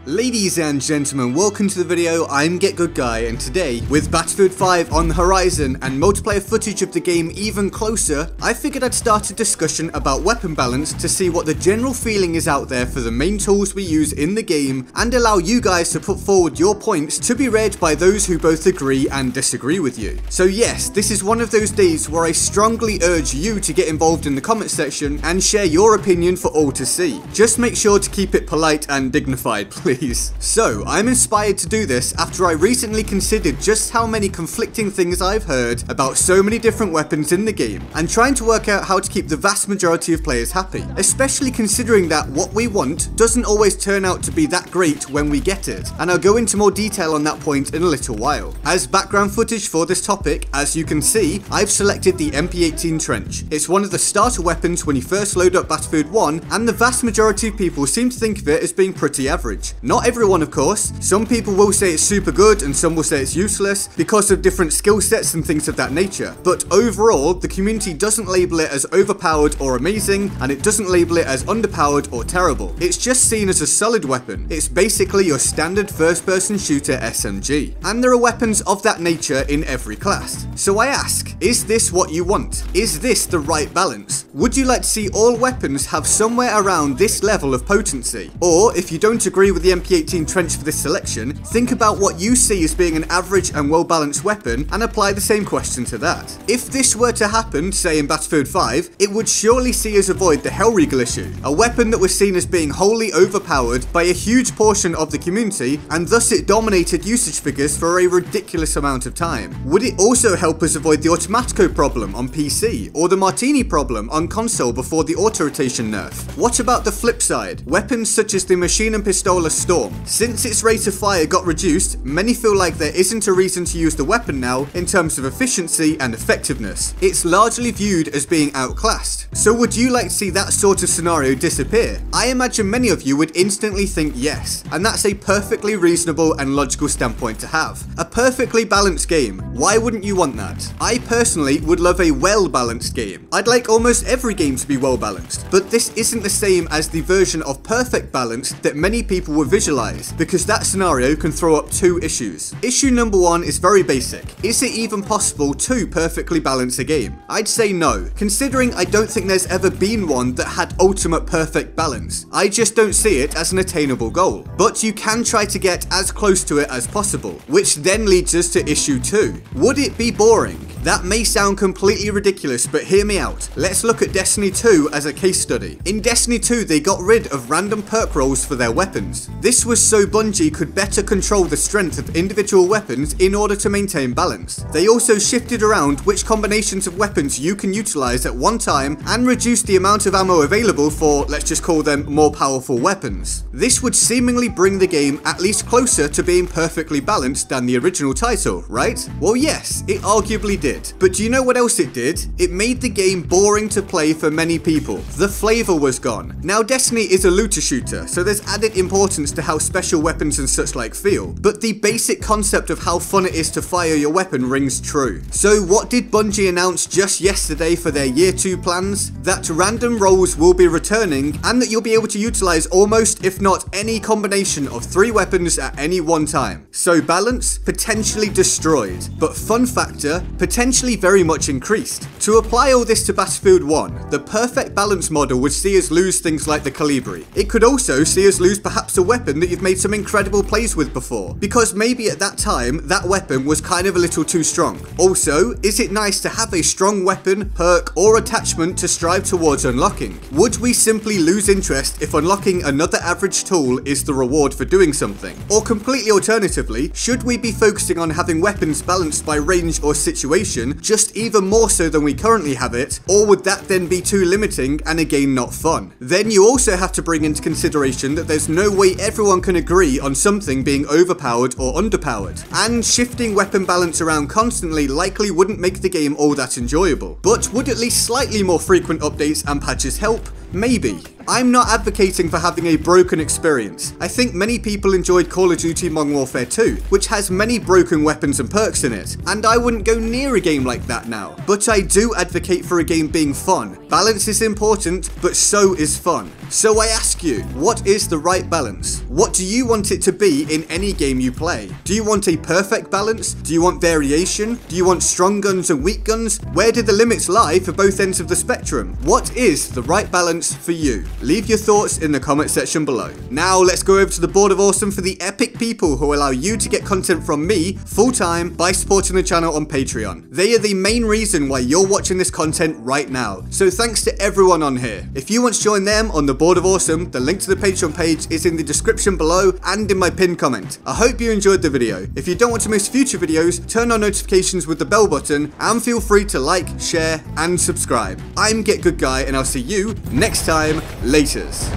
Ladies and gentlemen, welcome to the video. I'm GetGoodGuy, and today, with Battlefield 5 on the horizon and multiplayer footage of the game even closer, I figured I'd start a discussion about weapon balance to see what the general feeling is out there for the main tools we use in the game, and allow you guys to put forward your points to be read by those who both agree and disagree with you. So yes, this is one of those days where I strongly urge you to get involved in the comment section and share your opinion for all to see. Just make sure to keep it polite and dignified, please. So, I'm inspired to do this after I recently considered just how many conflicting things I've heard about so many different weapons in the game, and trying to work out how to keep the vast majority of players happy, especially considering that what we want doesn't always turn out to be that great when we get it, and I'll go into more detail on that point in a little while. As background footage for this topic, as you can see, I've selected the MP18 Trench. It's one of the starter weapons when you first load up Battlefield 1, and the vast majority of people seem to think of it as being pretty average. Not everyone, of course. Some people will say it's super good and some will say it's useless because of different skill sets and things of that nature. But overall, the community doesn't label it as overpowered or amazing, and it doesn't label it as underpowered or terrible. It's just seen as a solid weapon. It's basically your standard first-person shooter SMG. And there are weapons of that nature in every class. So I ask, is this what you want? Is this the right balance? Would you like to see all weapons have somewhere around this level of potency? Or, if you don't agree with the MP18 Trench for this selection, think about what you see as being an average and well-balanced weapon and apply the same question to that. If this were to happen, say in Battlefield 5, it would surely see us avoid the Hellriegel issue, a weapon that was seen as being wholly overpowered by a huge portion of the community, and thus it dominated usage figures for a ridiculous amount of time. Would it also help us avoid the Automatico problem on PC, or the Martini problem on console before the auto-rotation nerf? What about the flip side? Weapons such as the Machine and Pistola Storm. Since its rate of fire got reduced, many feel like there isn't a reason to use the weapon now in terms of efficiency and effectiveness. It's largely viewed as being outclassed. So would you like to see that sort of scenario disappear? I imagine many of you would instantly think yes, and that's a perfectly reasonable and logical standpoint to have. A perfectly balanced game. Why wouldn't you want that? I personally would love a well-balanced game. I'd like almost every game to be well-balanced, but this isn't the same as the version of perfect balance that many people would visualize, because that scenario can throw up two issues. Issue number one is very basic. Is it even possible to perfectly balance a game? I'd say no, considering I don't think there's ever been one that had ultimate perfect balance. I just don't see it as an attainable goal. But you can try to get as close to it as possible, which then leads us to issue two. Would it be boring? That may sound completely ridiculous, but hear me out. Let's look at Destiny 2 as a case study. In Destiny 2, they got rid of random perk rolls for their weapons. This was so Bungie could better control the strength of individual weapons in order to maintain balance. They also shifted around which combinations of weapons you can utilize at one time and reduced the amount of ammo available for, let's just call them, more powerful weapons. This would seemingly bring the game at least closer to being perfectly balanced than the original title, right? Well, yes, it arguably did. But do you know what else it did? It made the game boring to play for many people. The flavor was gone. Now, Destiny is a looter shooter, so there's added importance to how special weapons and such like feel, but the basic concept of how fun it is to fire your weapon rings true. So what did Bungie announce just yesterday for their year 2 plans? That random rolls will be returning, and that you'll be able to utilize almost, if not any combination of 3 weapons at any one time. So balance, potentially destroyed, but fun factor, potentially very much increased. To apply all this to Battlefield 1, the perfect balance model would see us lose things like the Calibri. It could also see us lose perhaps a weapon that you've made some incredible plays with before, because maybe at that time, that weapon was kind of a little too strong. Also, is it nice to have a strong weapon, perk, or attachment to strive towards unlocking? Would we simply lose interest if unlocking another average tool is the reward for doing something? Or completely alternatively, should we be focusing on having weapons balanced by range or situation, just even more so than we currently have it, or would that then be too limiting and again not fun? Then you also have to bring into consideration that there's no way everyone can agree on something being overpowered or underpowered, and shifting weapon balance around constantly likely wouldn't make the game all that enjoyable. But would at least slightly more frequent updates and patches help? Maybe. I'm not advocating for having a broken experience. I think many people enjoyed Call of Duty Modern Warfare 2, which has many broken weapons and perks in it, and I wouldn't go near a game like that now. But I do advocate for a game being fun. Balance is important, but so is fun. So I ask you, what is the right balance? What do you want it to be in any game you play? Do you want a perfect balance? Do you want variation? Do you want strong guns and weak guns? Where do the limits lie for both ends of the spectrum? What is the right balance for you? Leave your thoughts in the comment section below. Now let's go over to the Board of Awesome for the epic people who allow you to get content from me full-time by supporting the channel on Patreon. They are the main reason why you're watching this content right now. So thanks to everyone on here. If you want to join them on the Board of Awesome, the link to the Patreon page is in the description below and in my pinned comment. I hope you enjoyed the video. If you don't want to miss future videos, turn on notifications with the bell button and feel free to like, share and subscribe. I'm GetGoodGuy and I'll see you next time. Laters.